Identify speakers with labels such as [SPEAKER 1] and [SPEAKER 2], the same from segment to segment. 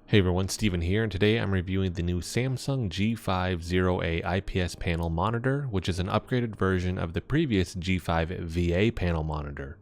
[SPEAKER 1] Hey everyone, Steven here, and today I'm reviewing the new Samsung G50A IPS panel monitor, which is an upgraded version of the previous G5VA panel monitor.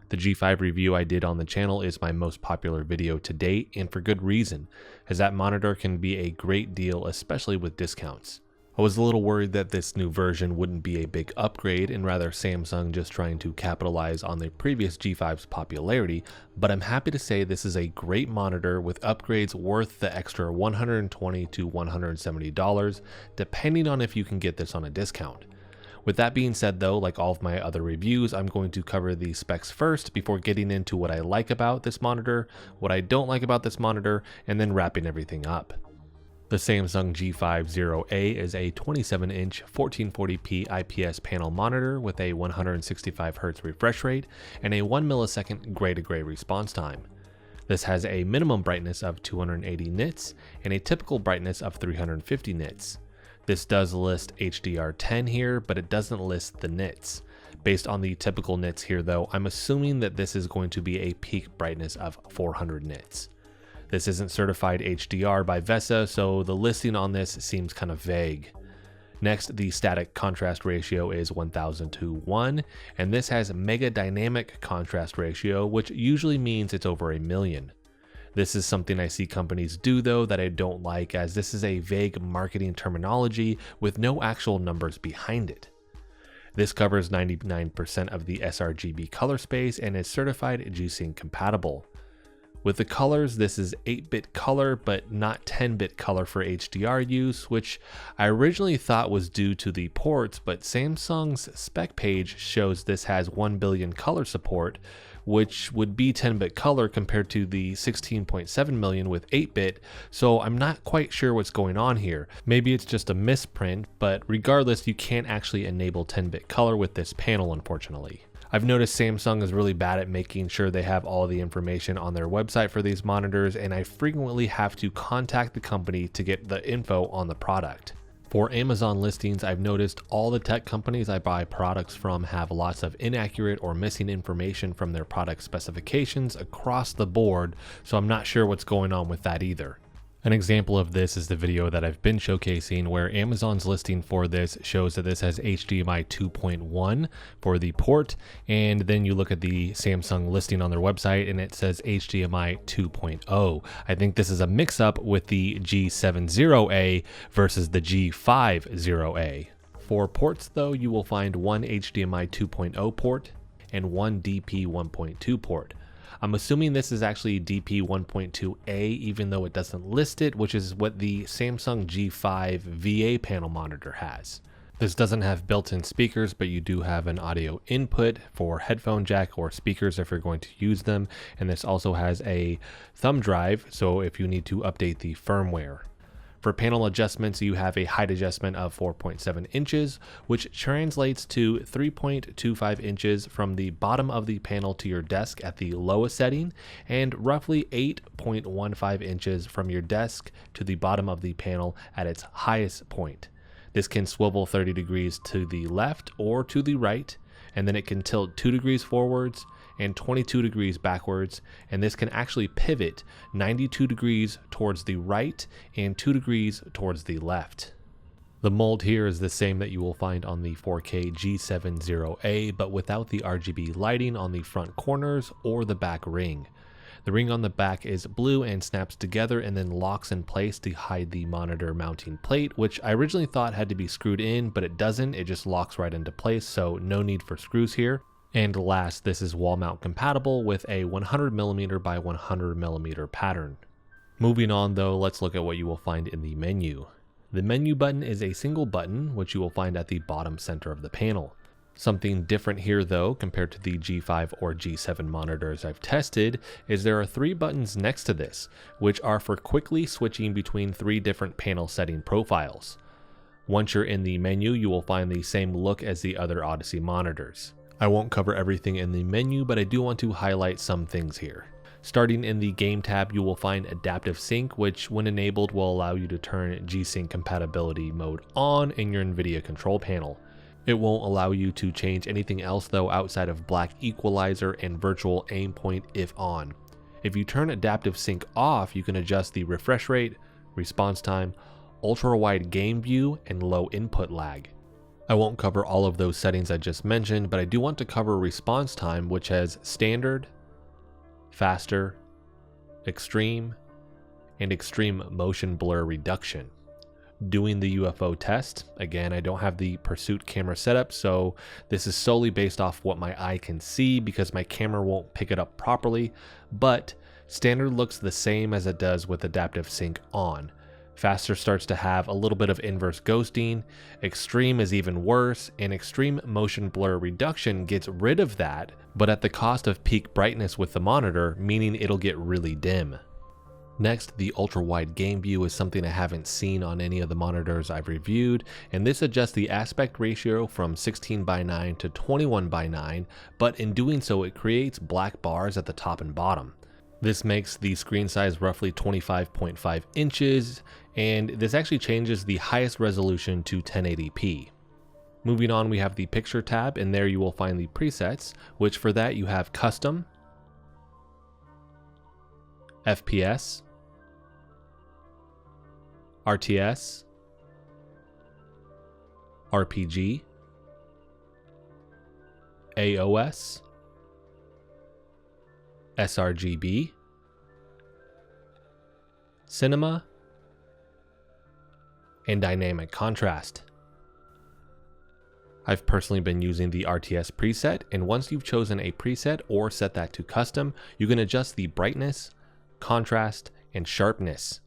[SPEAKER 1] The G5 review I did on the channel is my most popular video to date, and for good reason, as that monitor can be a great deal, especially with discounts. I was a little worried that this new version wouldn't be a big upgrade and rather Samsung just trying to capitalize on the previous G5's popularity, but I'm happy to say this is a great monitor with upgrades worth the extra $120 to $170, depending on if you can get this on a discount. With that being said though, like all of my other reviews, I'm going to cover the specs first before getting into what I like about this monitor, what I don't like about this monitor, and then wrapping everything up. The Samsung G50A is a 27-inch 1440p IPS panel monitor with a 165Hz refresh rate and a 1 millisecond gray-to-gray response time. This has a minimum brightness of 280 nits and a typical brightness of 350 nits. This does list HDR10 here, but it doesn't list the nits. Based on the typical nits here though, I'm assuming that this is going to be a peak brightness of 400 nits. This isn't certified HDR by VESA, so the listing on this seems kind of vague. Next, the static contrast ratio is 1000 to 1, and this has mega dynamic contrast ratio, which usually means it's over 1,000,000. This is something I see companies do though that I don't like, as this is a vague marketing terminology with no actual numbers behind it. This covers 99% of the sRGB color space and is certified G-Sync compatible. With the colors, this is 8-bit color, but not 10-bit color for HDR use, which I originally thought was due to the ports, but Samsung's spec page shows this has 1 billion color support, which would be 10-bit color compared to the 16.7 million with 8-bit, so I'm not quite sure what's going on here. Maybe it's just a misprint, but regardless, you can't actually enable 10-bit color with this panel, unfortunately. I've noticed Samsung is really bad at making sure they have all the information on their website for these monitors, and I frequently have to contact the company to get the info on the product. For Amazon listings, I've noticed all the tech companies I buy products from have lots of inaccurate or missing information from their product specifications across the board, so I'm not sure what's going on with that either. An example of this is the video that I've been showcasing where Amazon's listing for this shows that this has HDMI 2.1 for the port, and then you look at the Samsung listing on their website and it says HDMI 2.0. I think this is a mix-up with the G70A versus the G50A. For ports though, you will find one HDMI 2.0 port and one DP 1.2 port. I'm assuming this is actually DP 1.2A even though it doesn't list it, which is what the Samsung G5VA panel monitor has. This doesn't have built-in speakers, but you do have an audio input for headphone jack or speakers if you're going to use them, and this also has a thumb drive, so if you need to update the firmware. For panel adjustments, you have a height adjustment of 4.7 inches, which translates to 3.25 inches from the bottom of the panel to your desk at the lowest setting, and roughly 8.15 inches from your desk to the bottom of the panel at its highest point. This can swivel 30 degrees to the left or to the right, and then it can tilt 2 degrees forwards and 22 degrees backwards, and this can actually pivot 92 degrees towards the right and 2 degrees towards the left. The mold here is the same that you will find on the 4K G70A, but without the RGB lighting on the front corners or the back ring. The ring on the back is blue and snaps together and then locks in place to hide the monitor mounting plate, which I originally thought had to be screwed in, but it doesn't. It just locks right into place, so no need for screws here. And last, this is wall mount compatible with a 100mm by 100mm pattern. Moving on though, let's look at what you will find in the menu. The menu button is a single button, which you will find at the bottom center of the panel. Something different here though, compared to the G5 or G7 monitors I've tested, is there are 3 buttons next to this, which are for quickly switching between 3 different panel setting profiles. Once you're in the menu, you will find the same look as the other Odyssey monitors. I won't cover everything in the menu, but I do want to highlight some things here. Starting in the game tab, you will find adaptive sync, which when enabled will allow you to turn G-Sync compatibility mode on in your NVIDIA control panel. It won't allow you to change anything else though outside of black equalizer and virtual aim point if on. If you turn adaptive sync off, you can adjust the refresh rate, response time, ultra wide game view, and low input lag. I won't cover all of those settings I just mentioned, but I do want to cover response time, which has standard, faster, extreme, and extreme motion blur reduction. Doing the UFO test, again, I don't have the pursuit camera setup, so this is solely based off what my eye can see because my camera won't pick it up properly, but standard looks the same as it does with adaptive sync on. Faster starts to have a little bit of inverse ghosting, extreme is even worse, and extreme motion blur reduction gets rid of that, but at the cost of peak brightness with the monitor, meaning it'll get really dim. Next, the ultra-wide game view is something I haven't seen on any of the monitors I've reviewed, and this adjusts the aspect ratio from 16:9 to 21:9, but in doing so it creates black bars at the top and bottom. This makes the screen size roughly 25.5 inches, and this actually changes the highest resolution to 1080p. Moving on, we have the picture tab, and there you will find the presets, which for that you have custom, FPS, RTS, RPG, AOS, sRGB, cinema, and dynamic contrast. I've personally been using the RTS preset, and once you've chosen a preset or set that to custom, you can adjust the brightness, contrast, and sharpness.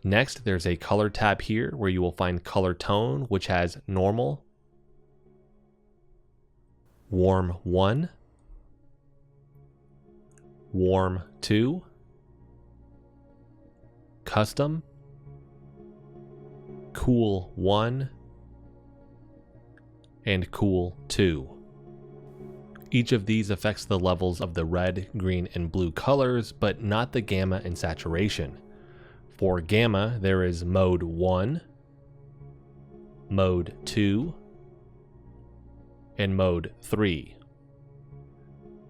[SPEAKER 1] Next, there's a color tab here where you will find color tone, which has normal, warm 1, warm 2, custom, cool 1, and cool 2. Each of these affects the levels of the red, green, and blue colors, but not the gamma and saturation. For gamma, there is mode 1, mode 2, and mode 3.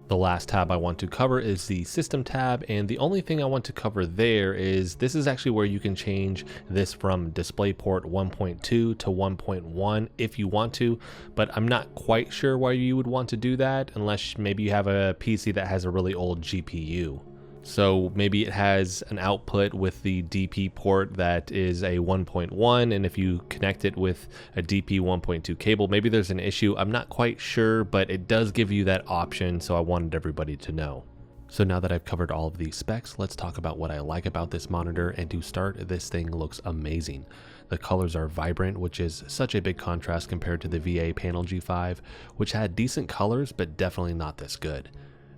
[SPEAKER 1] The last tab I want to cover is the system tab, and the only thing I want to cover there is this is actually where you can change this from DisplayPort 1.2 to 1.1 if you want to, but I'm not quite sure why you would want to do that unless maybe you have a PC that has a really old GPU. So maybe it has an output with the DP port that is a 1.1, and if you connect it with a DP 1.2 cable, maybe there's an issue. I'm not quite sure, but it does give you that option, so I wanted everybody to know. So now that I've covered all of these specs, let's talk about what I like about this monitor, and to start, this thing looks amazing. The colors are vibrant, which is such a big contrast compared to the VA panel G5, which had decent colors, but definitely not this good.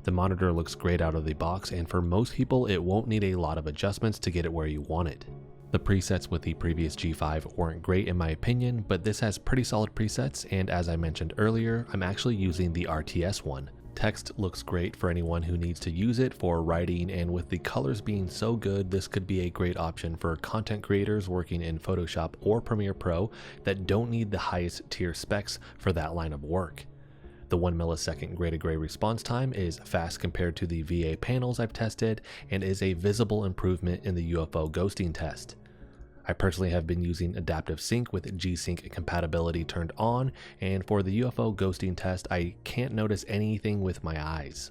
[SPEAKER 1] The monitor looks great out of the box, and for most people it won't need a lot of adjustments to get it where you want it. The presets with the previous G5 weren't great in my opinion, but this has pretty solid presets, and as I mentioned earlier, I'm actually using the RTS one. Text looks great for anyone who needs to use it for writing, and with the colors being so good, this could be a great option for content creators working in Photoshop or Premiere Pro that don't need the highest tier specs for that line of work. The 1 millisecond gray to gray response time is fast compared to the VA panels I've tested and is a visible improvement in the UFO ghosting test. I personally have been using adaptive sync with G-Sync compatibility turned on, and for the UFO ghosting test I can't notice anything with my eyes.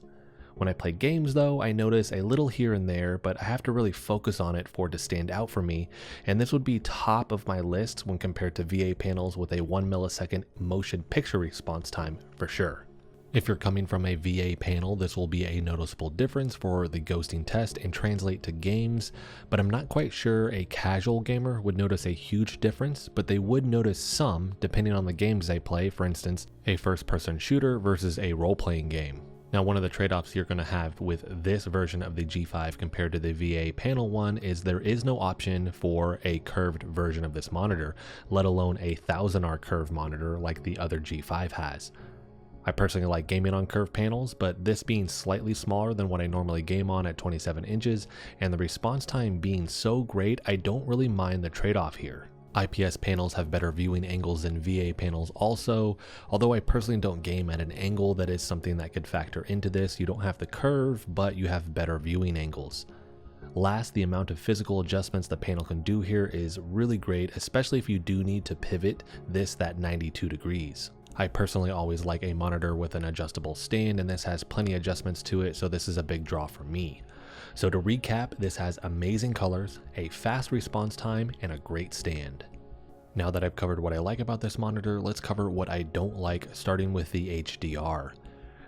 [SPEAKER 1] When I play games though, I notice a little here and there, but I have to really focus on it for it to stand out for me, and this would be top of my list when compared to VA panels with a 1 millisecond motion picture response time for sure. If you're coming from a VA panel, this will be a noticeable difference for the ghosting test and translate to games, but I'm not quite sure a casual gamer would notice a huge difference, but they would notice some depending on the games they play, for instance, a first-person shooter versus a role-playing game. Now, one of the trade-offs you're going to have with this version of the G5 compared to the VA panel one is there is no option for a curved version of this monitor, let alone a 1000R curve monitor like the other G5 has. I personally like gaming on curved panels, but this being slightly smaller than what I normally game on at 27 inches and the response time being so great, I don't really mind the trade-off here. IPS panels have better viewing angles than VA panels also, although I personally don't game at an angle. That is something that could factor into this. You don't have the curve, but you have better viewing angles. Last, the amount of physical adjustments the panel can do here is really great, especially if you do need to pivot that 92 degrees. I personally always like a monitor with an adjustable stand, and this has plenty of adjustments to it, so this is a big draw for me. So to recap, this has amazing colors, a fast response time, and a great stand. Now that I've covered what I like about this monitor, let's cover what I don't like, starting with the HDR.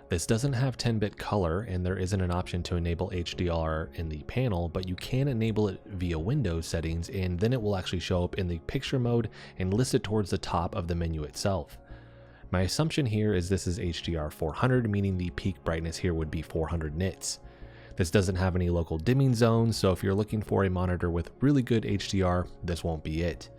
[SPEAKER 1] This doesn't have 10-bit color, and there isn't an option to enable HDR in the panel, but you can enable it via Windows settings, and then it will actually show up in the picture mode and listed towards the top of the menu itself. My assumption here is this is HDR 400, meaning the peak brightness here would be 400 nits. This doesn't have any local dimming zones, so if you're looking for a monitor with really good HDR, this won't be it.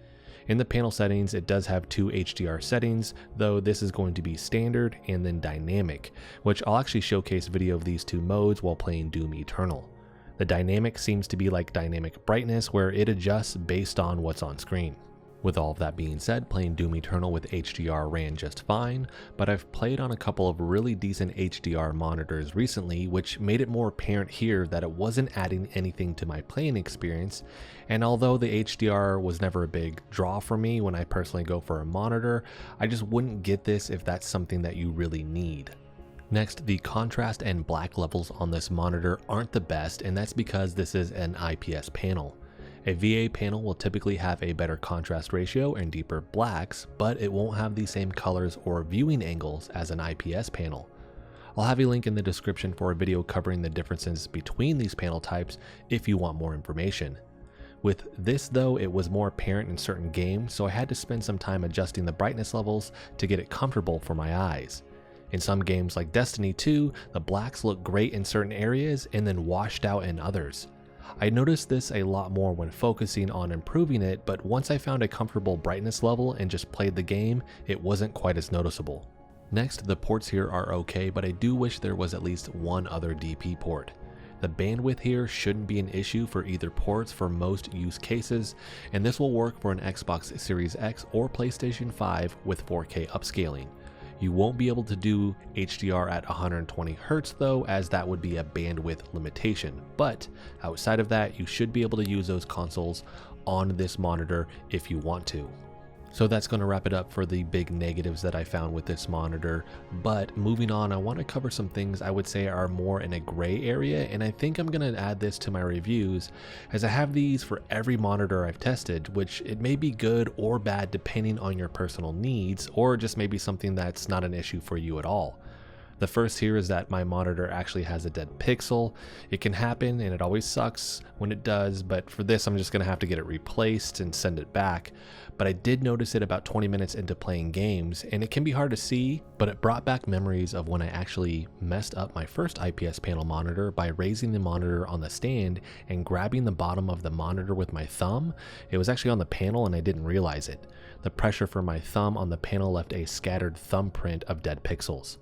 [SPEAKER 1] In the panel settings, it does have 2 HDR settings, though this is going to be standard and then dynamic, which I'll actually showcase video of these 2 modes while playing Doom Eternal. The dynamic seems to be like dynamic brightness, where it adjusts based on what's on screen. With all of that being said, playing Doom Eternal with HDR ran just fine, but I've played on a couple of really decent HDR monitors recently, which made it more apparent here that it wasn't adding anything to my playing experience. And although the HDR was never a big draw for me when I personally go for a monitor, I just wouldn't get this if that's something that you really need. Next, the contrast and black levels on this monitor aren't the best, and that's because this is an IPS panel. A VA panel will typically have a better contrast ratio and deeper blacks, but it won't have the same colors or viewing angles as an IPS panel. I'll have a link in the description for a video covering the differences between these panel types if you want more information. With this though, it was more apparent in certain games, so I had to spend some time adjusting the brightness levels to get it comfortable for my eyes. In some games like Destiny 2, the blacks look great in certain areas and then washed out in others. I noticed this a lot more when focusing on improving it, but once I found a comfortable brightness level and just played the game, it wasn't quite as noticeable. Next, the ports here are okay, but I do wish there was at least one other DP port. The bandwidth here shouldn't be an issue for either ports for most use cases, and this will work for an Xbox Series X or PlayStation 5 with 4K upscaling. You won't be able to do HDR at 120 Hz though, as that would be a bandwidth limitation, but outside of that, you should be able to use those consoles on this monitor if you want to. So that's going to wrap it up for the big negatives that I found with this monitor, but moving on, I want to cover some things I would say are more in a gray area, and I think I'm going to add this to my reviews as I have these for every monitor I've tested, which it may be good or bad depending on your personal needs, or just maybe something that's not an issue for you at all. The first here is that my monitor actually has a dead pixel. It can happen and it always sucks when it does, but for this I'm just going to have to get it replaced and send it back. But I did notice it about 20 minutes into playing games, and it can be hard to see, but it brought back memories of when I actually messed up my first IPS panel monitor by raising the monitor on the stand and grabbing the bottom of the monitor with my thumb. It was actually on the panel and I didn't realize it. The pressure from my thumb on the panel left a scattered thumbprint of dead pixels.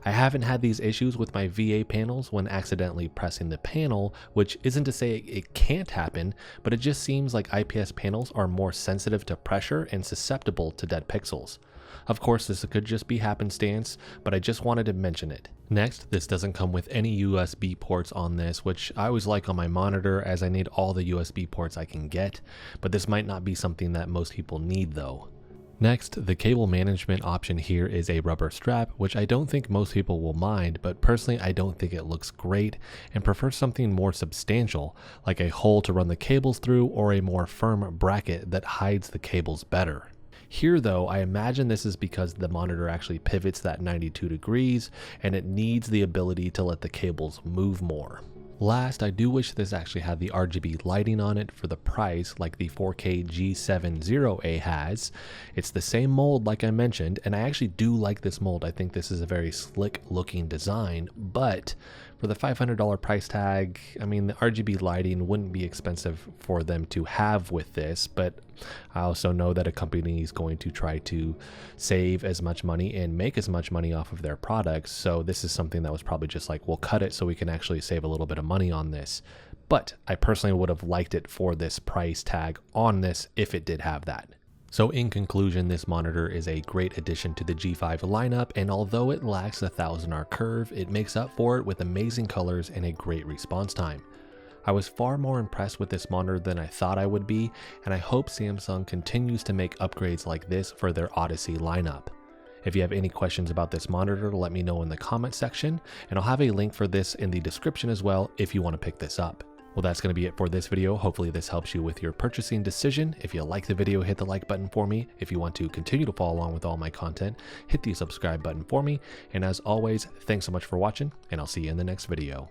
[SPEAKER 1] I haven't had these issues with my VA panels when accidentally pressing the panel, which isn't to say it can't happen, but it just seems like IPS panels are more sensitive to pressure and susceptible to dead pixels. Of course, this could just be happenstance, but I just wanted to mention it. Next, this doesn't come with any USB ports on this, which I always like on my monitor as I need all the USB ports I can get, but this might not be something that most people need though. Next, the cable management option here is a rubber strap, which I don't think most people will mind, but personally I don't think it looks great and prefer something more substantial, like a hole to run the cables through or a more firm bracket that hides the cables better. Here though, I imagine this is because the monitor actually pivots that 92 degrees and it needs the ability to let the cables move more. Last, I do wish this actually had the RGB lighting on it for the price like the 4K G50A has. It's the same mold like I mentioned, and I actually do like this mold. I think this is a very slick looking design, but for the $500 price tag, I mean, the RGB lighting wouldn't be expensive for them to have with this, but I also know that a company is going to try to save as much money and make as much money off of their products, so this is something that was probably just like, we'll cut it so we can actually save a little bit of money on this. But I personally would have liked it for this price tag on this if it did have that. So in conclusion, this monitor is a great addition to the G5 lineup, and although it lacks the 1000R curve, it makes up for it with amazing colors and a great response time. I was far more impressed with this monitor than I thought I would be, and I hope Samsung continues to make upgrades like this for their Odyssey lineup. If you have any questions about this monitor, let me know in the comment section, and I'll have a link for this in the description as well if you want to pick this up. Well, that's going to be it for this video. Hopefully this helps you with your purchasing decision. If you like the video, hit the like button for me. If you want to continue to follow along with all my content, hit the subscribe button for me. And as always, thanks so much for watching, and I'll see you in the next video.